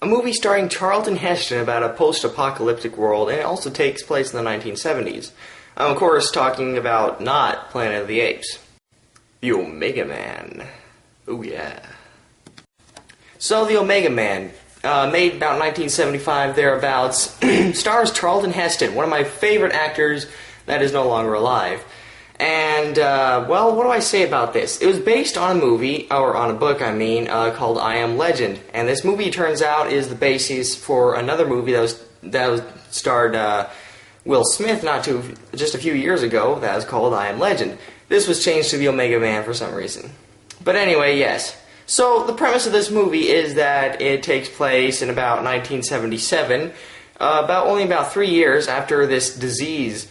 a movie starring Charlton Heston about a post-apocalyptic world, and it also takes place in the 1970s. I'm, of course, talking about not Planet of the Apes. The Omega Man. Oh, yeah. So, The Omega Man, made about 1975, thereabouts, stars Charlton Heston, one of my favorite actors that is no longer alive. And, well, what do I say about this? It was based on a movie, or on a book, I mean, called I Am Legend. And this movie, turns out, is the basis for another movie that starred Will Smith just a few years ago, that was called I Am Legend. This was changed to The Omega Man for some reason. But anyway, yes. So, the premise of this movie is that it takes place in about 1977, only about 3 years after this disease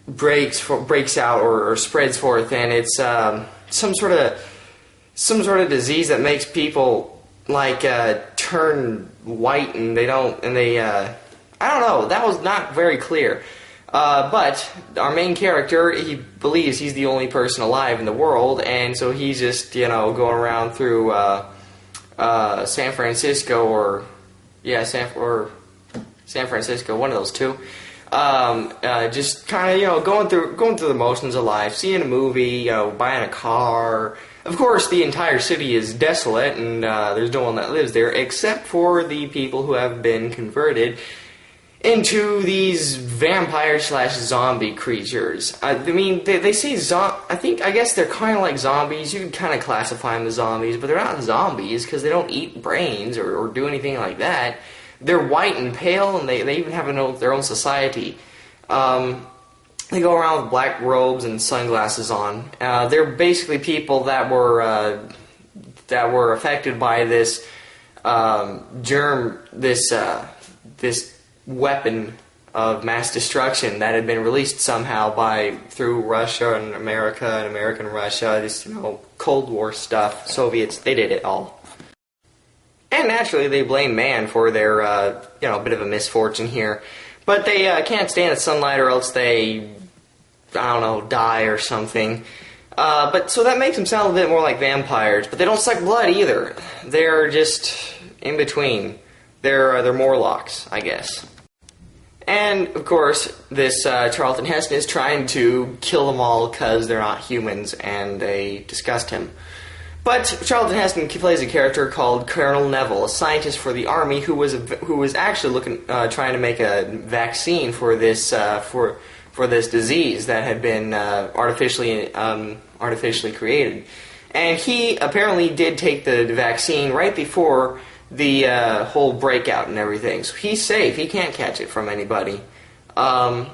breaks out or spreads forth, and it's some sort of disease that makes people like turn white, and I don't know. That was not very clear. But our main character, he believes he's the only person alive in the world, and so he's just going around through San Francisco San Francisco, one of those two. Just kind of, going through the motions of life, seeing a movie, buying a car. Of course, the entire city is desolate, and there's no one that lives there, except for the people who have been converted into these vampire/zombie creatures. I mean, they say I guess they're kind of like zombies. You can kind of classify them as zombies, but they're not zombies because they don't eat brains or do anything like that. They're white and pale, and they even have their own society. They go around with black robes and sunglasses on. They're basically people that were affected by this germ, this weapon of mass destruction that had been released somehow through Russia and America and American Russia. This Cold War stuff. Soviets, they did it all. And naturally, they blame man for their, bit of a misfortune here. But they can't stand the sunlight, or else they, die or something. So that makes them sound a bit more like vampires. But they don't suck blood either. They're just in between. They're Morlocks, I guess. And, of course, this Charlton Heston is trying to kill them all because they're not humans and they disgust him. But Charlton Heston plays a character called Colonel Neville, a scientist for the army who was actually trying to make a vaccine for this disease that had been artificially created. And he apparently did take the vaccine right before the whole breakout and everything. So he's safe. He can't catch it from anybody. But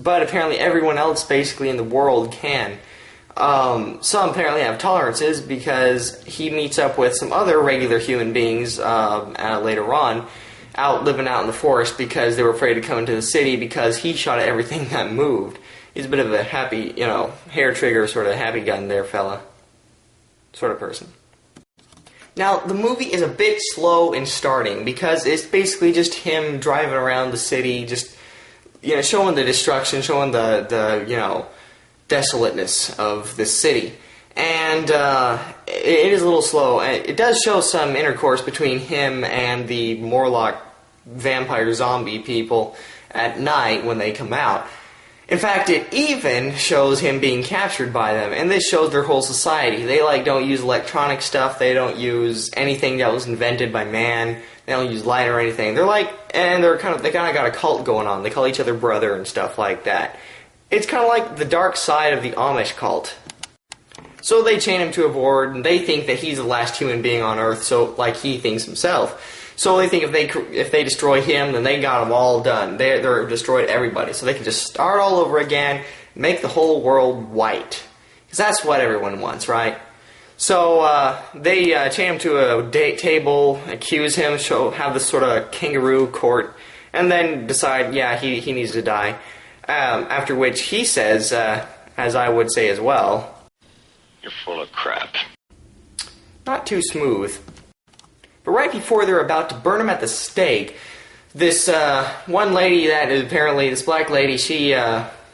apparently everyone else basically in the world can. Some apparently have tolerances because he meets up with some other regular human beings later on, living out in the forest because they were afraid to come into the city because he shot at everything that moved. He's a bit of a happy, hair trigger sort of happy gun there fella sort of person. Now, the movie is a bit slow in starting because it's basically just him driving around the city, just, showing the destruction, showing the desolateness of this city. And it is a little slow. It does show some intercourse between him and the Morlock vampire zombie people at night when they come out. In fact, it even shows him being captured by them, and this shows their whole society. They don't use electronic stuff. They don't use anything that was invented by man. They don't use light or anything. They kind of got a cult going on. They call each other brother and stuff like that. It's kind of like the dark side of the Amish cult. So they chain him to a board, and they think that he's the last human being on Earth, so like he thinks himself. So they think if they destroy him, then they got them all done. They're destroyed everybody, so they can just start all over again, make the whole world white. Because that's what everyone wants, right? So they chain him to a table, accuse him, have this sort of kangaroo court, and then decide, he needs to die. After which he says, as I would say as well, "You're full of crap." Not too smooth. But right before they're about to burn him at the stake, this one lady this black lady, she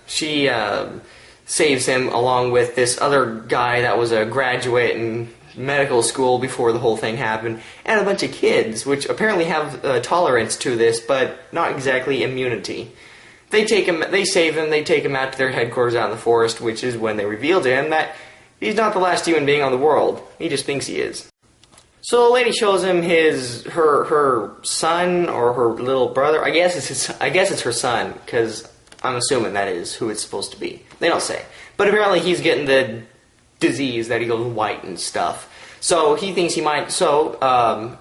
saves him along with this other guy that was a graduate and medical school before the whole thing happened, and a bunch of kids, which apparently have tolerance to this, but not exactly immunity. They take him, they save him, they take him out to their headquarters out in the forest, which is when they reveal to him that he's not the last human being on the world. He just thinks he is. So the lady shows him her son or her little brother. I guess it's her son, because I'm assuming that is who it's supposed to be. They don't say, but apparently he's getting the disease that he goes white and stuff. So he thinks he might. So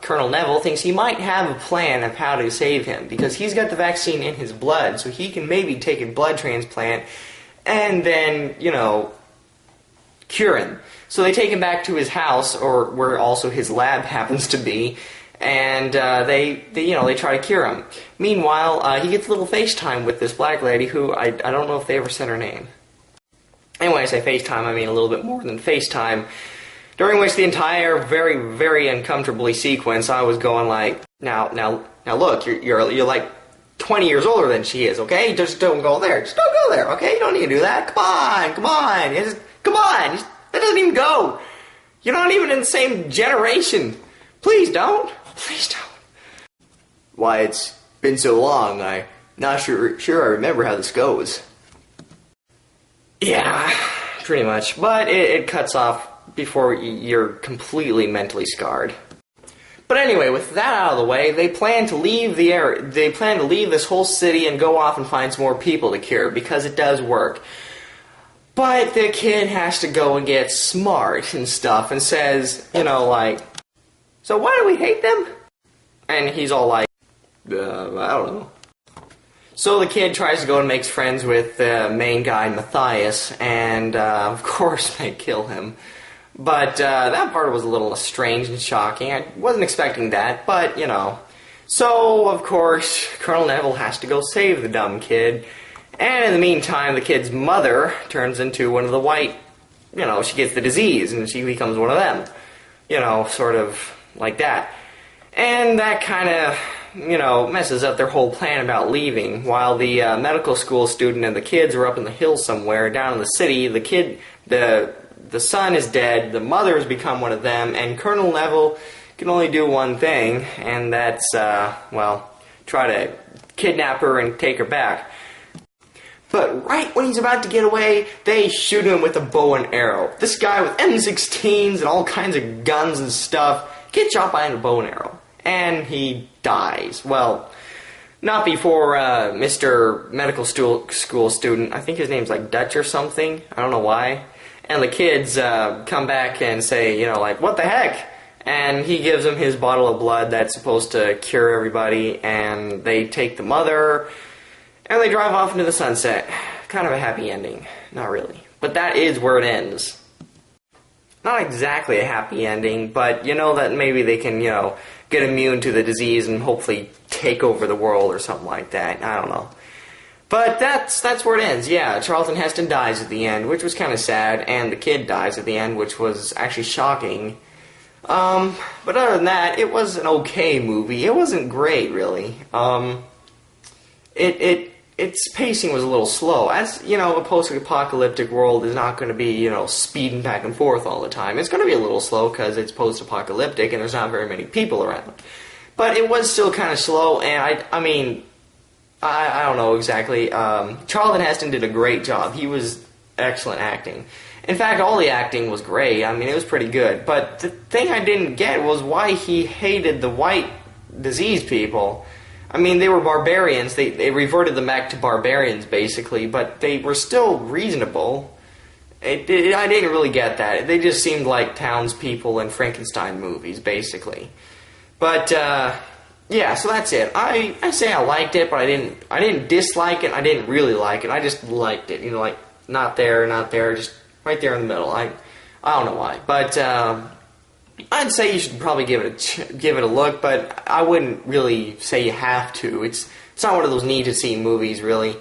Colonel Neville thinks he might have a plan of how to save him, because he's got the vaccine in his blood, so he can maybe take a blood transplant and then, cure him. So they take him back to his house, or where also his lab happens to be, and they try to cure him. Meanwhile, he gets a little FaceTime with this black lady who I don't know if they ever said her name. And when I say FaceTime, I mean a little bit more than FaceTime. During which the entire very, very uncomfortably sequence, I was going like, now look, you're like 20 years older than she is, okay? Just don't go there. Just don't go there, okay? You don't need to do that. Come on. Come on. That doesn't even go. You're not even in the same generation. Please don't. Please don't. Why, it's been so long, I'm not sure I remember how this goes. Yeah, pretty much. But it cuts off before you're completely mentally scarred. But anyway, with that out of the way, they plan to leave the area. They plan to leave this whole city and go off and find some more people to cure, because it does work. But the kid has to go and get smart and stuff, and says, so why do we hate them? And he's all like, I don't know. So the kid tries to go and makes friends with the main guy, Matthias, and of course they kill him. But that part was a little strange and shocking. I wasn't expecting that, but, So, of course, Colonel Neville has to go save the dumb kid. And in the meantime, the kid's mother turns into one of the white, she gets the disease, and she becomes one of them. Sort of like that. And that kind of, messes up their whole plan about leaving. While the medical school student and the kids are up in the hills somewhere, down in the city, the son is dead, the mother has become one of them, and Colonel Neville can only do one thing, and that's, try to kidnap her and take her back. But right when he's about to get away, they shoot him with a bow and arrow. This guy with M16s and all kinds of guns and stuff gets shot by a bow and arrow. And he dies. Well, not before Mr. Medical School student, I think his name's like Dutch or something, I don't know why. And the kids come back and say, what the heck? And he gives them his bottle of blood that's supposed to cure everybody, and they take the mother, and they drive off into the sunset. Kind of a happy ending. Not really. But that is where it ends. Not exactly a happy ending, but that maybe they can, get immune to the disease and hopefully take over the world or something like that. I don't know. But that's where it ends. Yeah, Charlton Heston dies at the end, which was kind of sad, and the kid dies at the end, which was actually shocking. But other than that, it was an okay movie. It wasn't great, really. Its pacing was a little slow. As, a post-apocalyptic world is not going to be, speeding back and forth all the time. It's going to be a little slow because it's post-apocalyptic and there's not very many people around. But it was still kind of slow, and I don't know exactly. Charlton Heston did a great job. He was excellent acting. In fact, all the acting was great. It was pretty good. But the thing I didn't get was why he hated the white diseased people. They were barbarians. They reverted them back to barbarians, basically, but they were still reasonable. I didn't really get that. They just seemed like townspeople in Frankenstein movies, basically. But, yeah, so that's it. I say I liked it, but I didn't dislike it. I didn't really like it. I just liked it. Not there, just right there in the middle. I don't know why. But, I'd say you should probably give it a look, but I wouldn't really say you have to. It's not one of those need-to-see movies, really.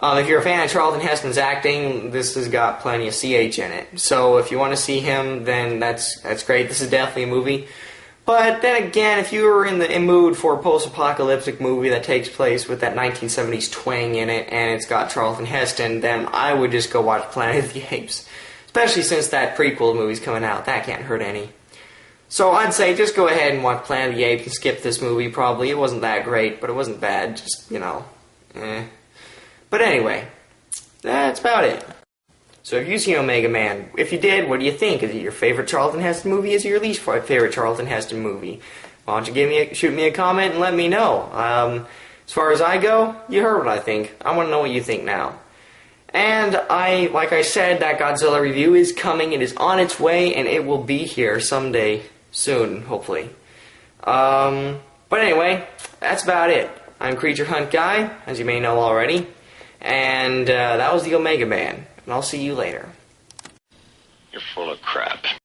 If you're a fan of Charlton Heston's acting, this has got plenty of CH in it. So if you want to see him, then that's great. This is definitely a movie. But then again, if you're in the mood for a post-apocalyptic movie that takes place with that 1970s twang in it, and it's got Charlton Heston, then I would just go watch Planet of the Apes. Especially since that prequel movie's coming out. That can't hurt any. So I'd say just go ahead and watch Planet of the Apes and skip this movie, probably. It wasn't that great, but it wasn't bad. Just, But anyway, that's about it. So have you seen Omega Man? If you did, what do you think? Is it your favorite Charlton Heston movie? Is it your least favorite Charlton Heston movie? Why don't you shoot me a comment and let me know. As far as I go, you heard what I think. I want to know what you think now. And like I said, that Godzilla review is coming. It is on its way, and it will be here someday soon, hopefully. But anyway, that's about it. I'm Creature Hunt Guy, as you may know already. And that was the Omega Man. And I'll see you later. You're full of crap.